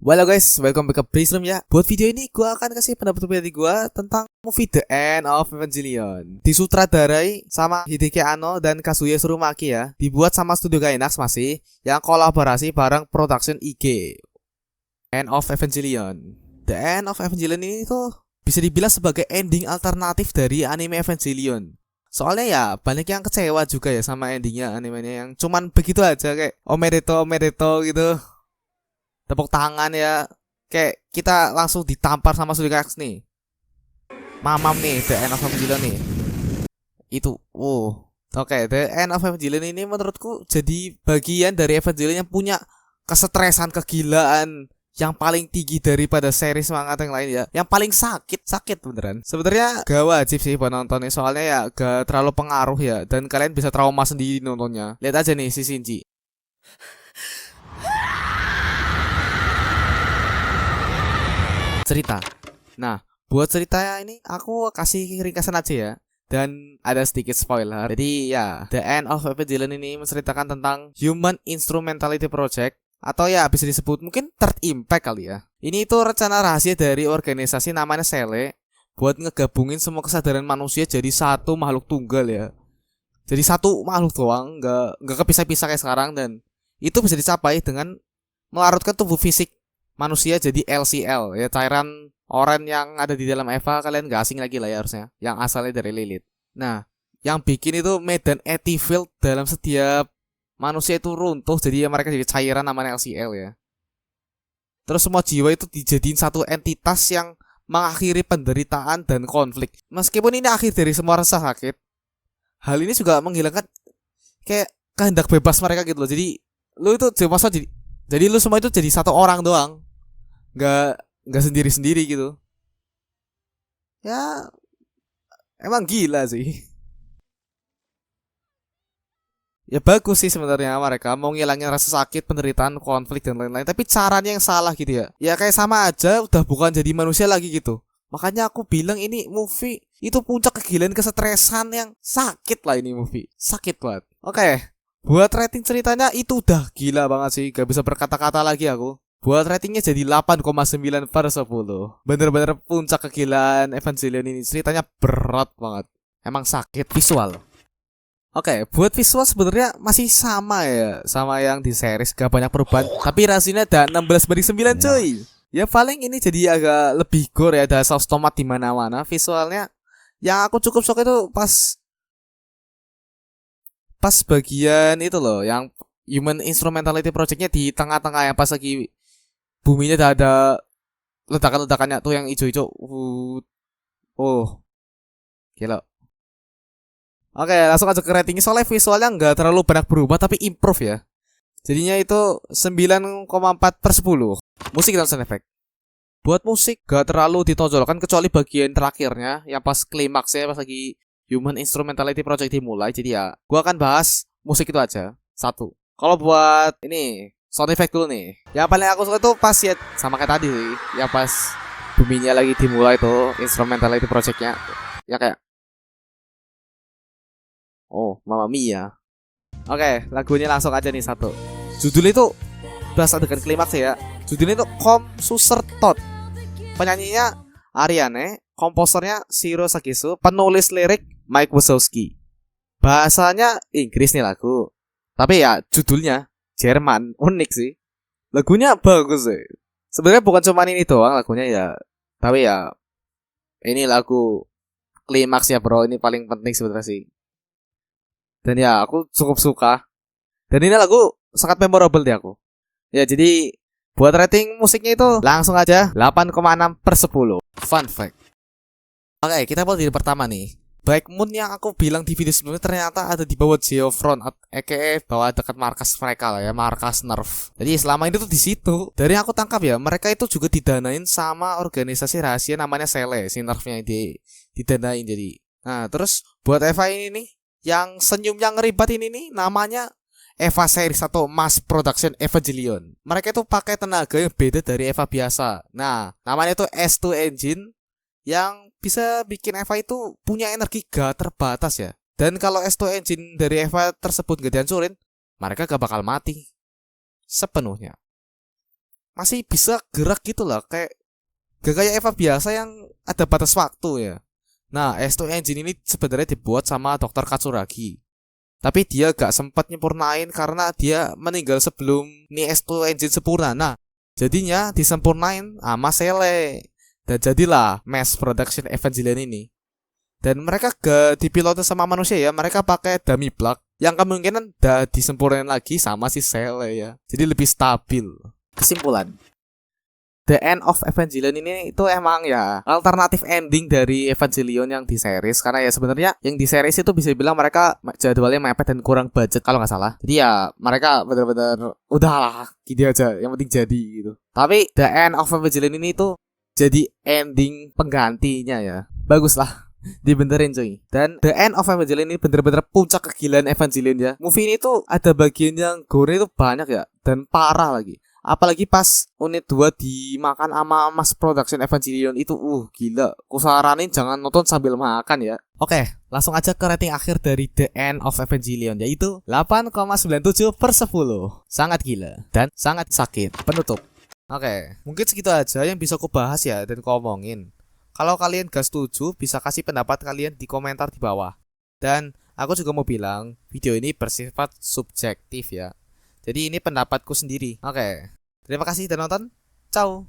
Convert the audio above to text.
Halo guys, welcome back ke Prism ya. Buat video ini gue akan kasih pendapat pribadi gue tentang movie The End of Evangelion. Disutradarai sama Hideki Anno dan Kazuya Tsurumaki ya. Dibuat sama studio Gainax masih, yang kolaborasi bareng production IG. End of Evangelion. The End of Evangelion ini tuh bisa dibilang sebagai ending alternatif dari anime Evangelion. Soalnya ya banyak yang kecewa juga ya sama endingnya animenya yang cuman begitu aja kayak omedeto gitu. Tepuk tangan ya. Kayak kita langsung ditampar sama studio Gainax nih. Mamam nih, The End of Evangelion nih. Itu, Oke, The End of Evangelion ini menurutku jadi bagian dari Evangelion yang punya kesetresan, kegilaan yang paling tinggi daripada series manga yang lain ya. Yang paling sakit beneran. Sebenarnya gak wajib sih buat nontonnya, soalnya ya gak terlalu pengaruh ya, dan kalian bisa trauma sendiri nontonnya. Lihat aja nih si Shinji. Cerita. Nah, buat ceritanya ini aku kasih ringkasan aja ya. Dan ada sedikit spoiler. Jadi ya, The End of Evangelion ini menceritakan tentang Human Instrumentality Project, atau ya bisa disebut mungkin Third Impact kali ya. Ini itu rencana rahasia dari organisasi namanya Sele buat ngegabungin semua kesadaran manusia jadi satu makhluk tunggal ya. Jadi satu makhluk doang, nggak kepisah-pisah kayak sekarang, dan itu bisa dicapai dengan melarutkan tubuh fisik manusia jadi LCL ya, cairan oren yang ada di dalam Eva. Kalian gak asing lagi lah ya harusnya, yang asalnya dari Lilith. Nah, yang bikin itu medan Etifil dalam setiap manusia itu runtuh, jadi ya mereka jadi cairan namanya LCL ya. Terus semua jiwa itu dijadiin satu entitas yang mengakhiri penderitaan dan konflik. Meskipun ini akhir dari semua rasa sakit, hal ini juga menghilangkan kayak kehendak bebas mereka gitu loh. Jadi lu itu jadi lu semua itu jadi satu orang doang, nggak sendiri gitu ya. Emang gila sih. Ya bagus sih sebenarnya mereka mau ngilangin rasa sakit, penderitaan, konflik dan lain-lain, tapi caranya yang salah gitu ya. Ya kayak sama aja udah bukan jadi manusia lagi gitu. Makanya aku bilang ini movie itu puncak kegilaan kesetresan yang sakit lah. Ini movie sakit banget. Oke, buat rating ceritanya itu udah gila banget sih, gak bisa berkata-kata lagi aku. Buat ratingnya jadi 8,9 per 10. Bener-bener puncak kegilaan Evangelion ini. Ceritanya berat banget. Emang sakit visual. Oke, buat visual sebenarnya masih sama ya, sama yang di series, gak banyak perubahan. Tapi rasanya ada 16/9 cuy. Ya paling ini jadi agak lebih gore ya, ada saus tomat di mana-mana. Visualnya yang aku cukup shock itu pas bagian itu loh, yang Human Instrumentality Projectnya di tengah-tengah, yang pas lagi buminya udah ada ledakan-ledakannya tuh yang ijo-ijo. Oh, gila. Oke, langsung aja ke ratingnya. Soalnya visualnya nggak terlalu banyak berubah, tapi improve ya. Jadinya itu 9,4 per 10. Musik dan sound effect. Buat musik gak terlalu ditonjolkan kecuali bagian terakhirnya, yang pas klimaksnya, pas lagi Human Instrumentality Project dimulai. Jadi ya, gua akan bahas musik itu aja. Satu. Kalau buat ini sound effect dulu nih. Yang paling aku suka itu pas ya, sama kayak tadi sih, yang pas buminya lagi dimulai tuh Instrumentality Projectnya. Ya kayak, oh, Mamma Mia. Oke, lagunya langsung aja nih satu. Judulnya itu berasa dengan klimaks ya. Judulnya itu Come Suser Tot. Penyanyinya Ariane, komposernya Shiro Sakisu, penulis lirik Mike Wazowski. Bahasanya Inggris nih lagu, tapi ya judulnya Jerman. Unik sih. Lagunya bagus sih. Sebenarnya bukan cuma ini doang lagunya ya, tapi ya ini lagu klimaks ya bro. Ini paling penting sebenarnya sih. Dan ya aku cukup suka. Dan ini lagu sangat memorable di aku. Ya jadi buat rating musiknya itu langsung aja 8,6 per 10. Fun fact. Oke, kita mulai dari pertama nih. Black Moon yang aku bilang di video sebelumnya ternyata ada di bawah Geofront, aka bawah dekat markas mereka lah ya, markas Nerf. Jadi selama ini tuh di situ. Dari yang aku tangkap ya, mereka itu juga didanain sama organisasi rahasia namanya Sele, si Nerfnya didanain jadi. Nah, terus buat Eva ini nih, yang senyum yang ngeribat ini nih, namanya Eva Series atau Mass Production Evangelion. Mereka itu pakai tenaga yang beda dari Eva biasa. Nah, namanya itu S2 Engine, yang bisa bikin Eva itu punya energi gak terbatas ya. Dan kalau S2 Engine dari Eva tersebut gak dihancurin, mereka gak bakal mati sepenuhnya. masih bisa gerak gitu lah, kayak gak kayak Eva biasa yang ada batas waktu ya. Nah, S2 Engine ini sebenarnya dibuat sama Dr. Katsuragi. Tapi dia gak sempat nyempurnain karena dia meninggal sebelum nih S2 Engine sempurna. Nah, jadinya disempurnain sama Sele. Dan jadilah mass production Evangelion ini. Dan mereka gak dipilotin sama manusia ya, mereka pakai dummy block yang kemungkinan udah disempurnain lagi sama si Sele ya. Jadi lebih stabil. Kesimpulan, The End of Evangelion ini itu emang ya alternatif ending dari Evangelion yang di series. Karena ya sebenarnya yang di series itu bisa bilang mereka jadwalnya mepet dan kurang budget kalau nggak salah. Jadi ya mereka benar-benar udahlah gini aja, yang penting jadi gitu. Tapi The End of Evangelion ini tuh jadi ending penggantinya ya. Bagus lah, dibenerin cuy. Dan The End of Evangelion ini bener-bener puncak kegilaan Evangelion ya. Movie ini tuh ada bagian yang gore itu banyak ya, dan parah lagi. Apalagi pas unit 2 dimakan sama mass production Evangelion itu gila. Kusaranin jangan nonton sambil makan ya. Oke, langsung aja ke rating akhir dari The End of Evangelion, yaitu 8,97/10. Sangat gila dan sangat sakit. Penutup. Oke, mungkin segitu aja yang bisa aku bahas ya dan aku omongin. Kalau kalian gak setuju, bisa kasih pendapat kalian di komentar di bawah. Dan aku juga mau bilang, video ini bersifat subjektif ya. Jadi ini pendapatku sendiri. Oke, terima kasih sudah nonton. Ciao.